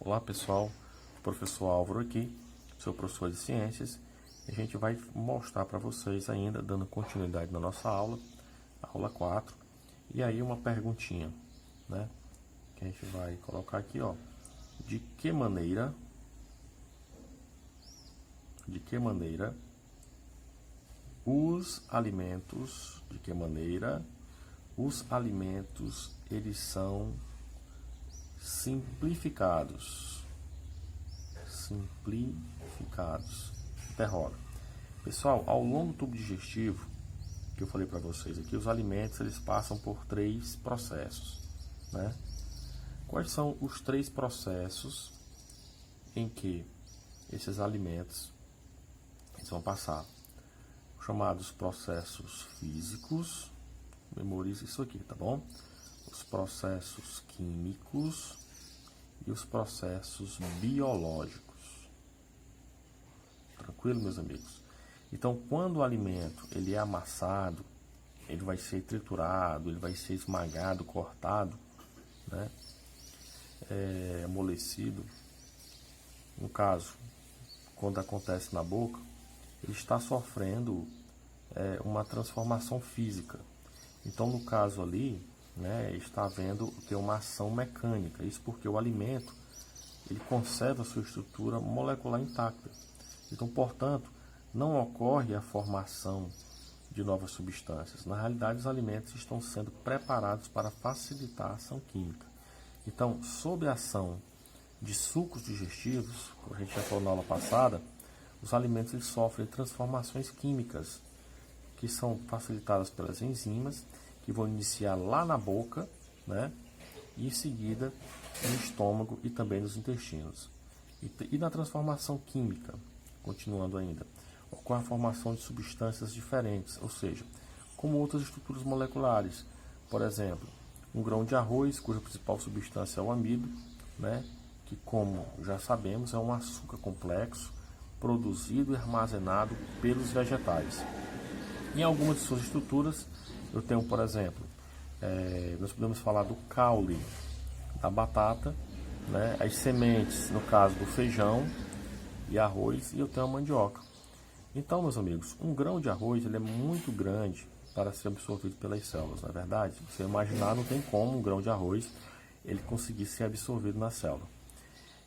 Olá pessoal, professor Álvaro aqui, sou professor de ciências. A gente vai mostrar para vocês ainda, dando continuidade na nossa aula, aula 4. E aí uma perguntinha, né? Que a gente vai colocar aqui, ó. De que maneira os alimentos eles são simplificados. Interroga. Pessoal, ao longo do tubo digestivo, que eu falei para vocês aqui, os alimentos eles passam por 3 processos, né? Quais são os 3 processos em que esses alimentos eles vão passar? Os chamados processos físicos, memorize isso aqui, tá bom? Os processos químicos e os processos biológicos. Tranquilo, meus amigos? Então, quando o alimento ele é amassado, ele vai ser triturado, ele vai ser esmagado, cortado, né? Amolecido. No caso, quando acontece na boca, ele está sofrendo uma transformação física. Então, no caso ali, né, está havendo ter uma ação mecânica. Isso porque o alimento ele conserva a sua estrutura molecular intacta. Então, portanto, não ocorre a formação de novas substâncias. Na realidade, os alimentos estão sendo preparados para facilitar a ação química. Então, sob a ação de sucos digestivos, como a gente já falou na aula passada, os alimentos eles sofrem transformações químicas que são facilitadas pelas enzimas, que vão iniciar lá na boca, né? E em seguida no estômago e também nos intestinos. E na transformação química, continuando ainda, ocorre a formação de substâncias diferentes, ou seja, como outras estruturas moleculares. Por exemplo, um grão de arroz, cuja principal substância é o amido, né? Que, como já sabemos, é um açúcar complexo produzido e armazenado pelos vegetais. Em algumas de suas estruturas, eu tenho, por exemplo, nós podemos falar do caule da batata, né? As sementes, no caso do feijão e arroz, e eu tenho a mandioca. Então, meus amigos, um grão de arroz ele é muito grande para ser absorvido pelas células, não é verdade? Se você imaginar, não tem como um grão de arroz ele conseguir ser absorvido na célula.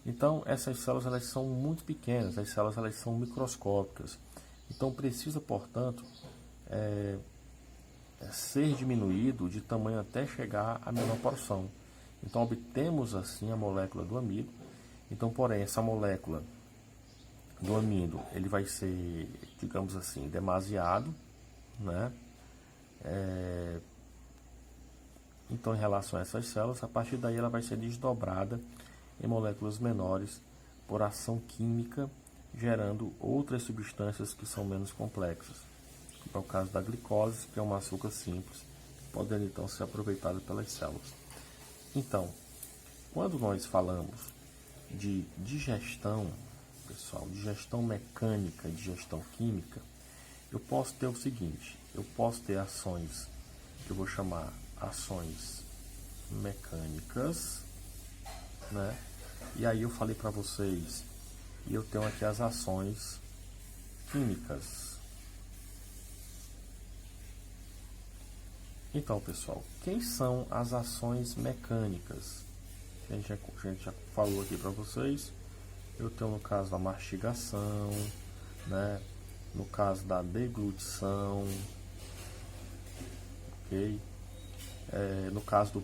Então, essas células elas são muito pequenas, as células elas são microscópicas. Então, precisa, portanto, ser diminuído de tamanho até chegar à menor porção. Então, obtemos assim a molécula do amido. Então, porém, essa molécula do amido ele vai ser, digamos assim, demasiado, né? Então, em relação a essas células, a partir daí ela vai ser desdobrada em moléculas menores por ação química, gerando outras substâncias que são menos complexas. É o caso da glicose, que é um açúcar simples, podendo então ser aproveitado pelas células. Então, quando nós falamos de digestão, pessoal, digestão mecânica e digestão química, eu posso ter o seguinte, eu posso ter ações que eu vou chamar ações mecânicas, né? E aí eu falei para vocês, e eu tenho aqui as ações químicas. Então, pessoal, quem são as ações mecânicas? A gente já falou aqui para vocês. Eu tenho no caso da mastigação, né? No caso da deglutição, ok? No caso do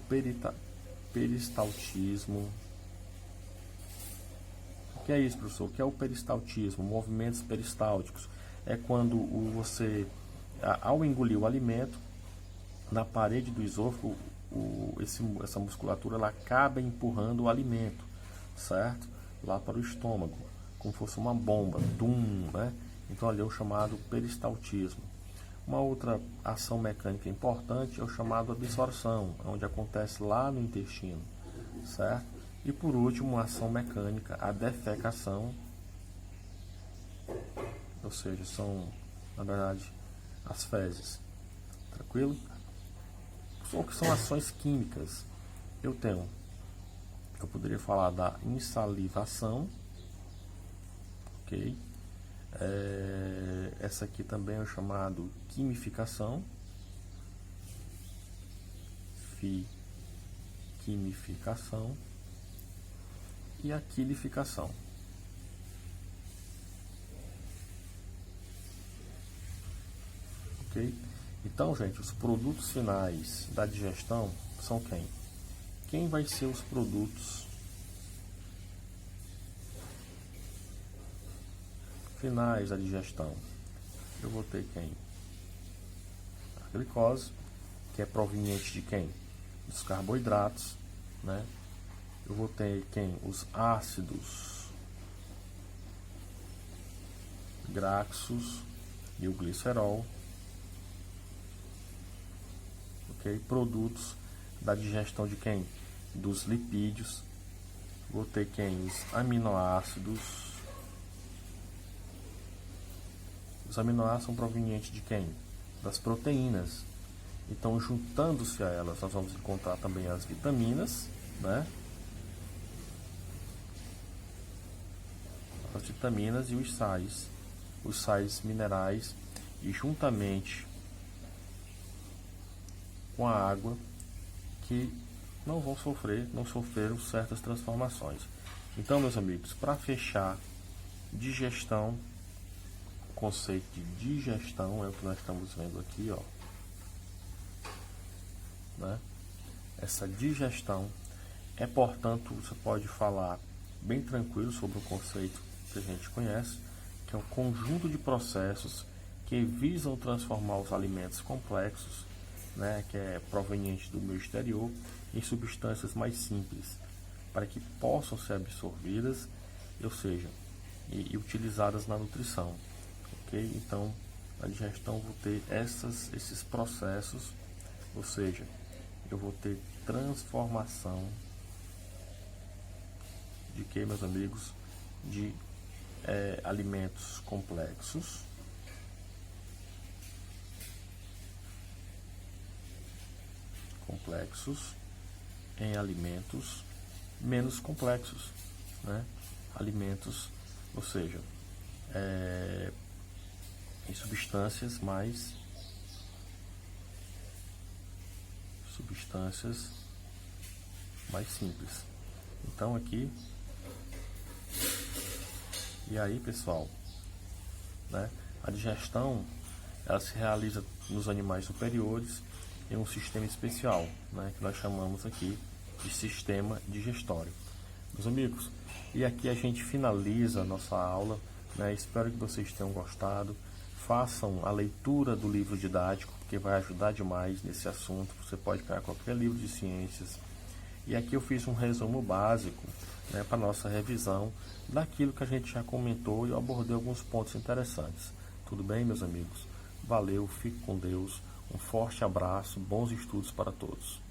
peristaltismo. O que é isso, professor? O que é o peristaltismo? Movimentos peristálticos. É quando você, ao engolir o alimento, na parede do esôfago, essa musculatura ela acaba empurrando o alimento, certo? Lá para o estômago, como se fosse uma bomba, né? Então ali é o chamado peristaltismo. Uma outra ação mecânica importante é o chamado absorção, onde acontece lá no intestino, certo? E por último, uma ação mecânica, a defecação, ou seja, são, na verdade, as fezes. Tranquilo? O que são ações químicas? Eu tenho Eu poderia falar da insalivação, ok? Essa aqui também é o chamado quimificação, quimificação e a quilificação. Ok? Então, gente, os produtos finais da digestão são quem? Quem vai ser os produtos finais da digestão? Eu vou ter quem? A glicose, que é proveniente de quem? Dos carboidratos, né? Eu vou ter quem? Os ácidos graxos e o glicerol, ok? Produtos da digestão de quem? Dos lipídios. Vou ter quem? Os aminoácidos. Os aminoácidos são provenientes de quem? Das proteínas. Então, juntando-se a elas, nós vamos encontrar também as vitaminas, né? As vitaminas e os sais minerais, e juntamente com a água, que não sofreram certas transformações. Então, meus amigos, para fechar, digestão, o conceito de digestão é o que nós estamos vendo aqui, ó. Né? Essa digestão é, portanto, você pode falar bem tranquilo sobre o conceito que a gente conhece, que é um conjunto de processos que visam transformar os alimentos complexos, né, que é proveniente do meio exterior, em substâncias mais simples, para que possam ser absorvidas, ou seja, e utilizadas na nutrição. Ok? Então, na digestão eu vou ter esses processos, ou seja, eu vou ter transformação de que, meus amigos? De alimentos complexos em alimentos menos complexos, né? Alimentos, ou seja, em substâncias mais simples. Então aqui, e aí, pessoal, né? A digestão, ela se realiza nos animais superiores em um sistema especial, né, que nós chamamos aqui de sistema digestório. Meus amigos, e aqui a gente finaliza a nossa aula, né? Espero que vocês tenham gostado. Façam a leitura do livro didático, porque vai ajudar demais nesse assunto. Você pode pegar qualquer livro de ciências. E aqui eu fiz um resumo básico, né, para nossa revisão daquilo que a gente já comentou, e eu abordei alguns pontos interessantes. Tudo bem, meus amigos? Valeu, fique com Deus. Um forte abraço, bons estudos para todos.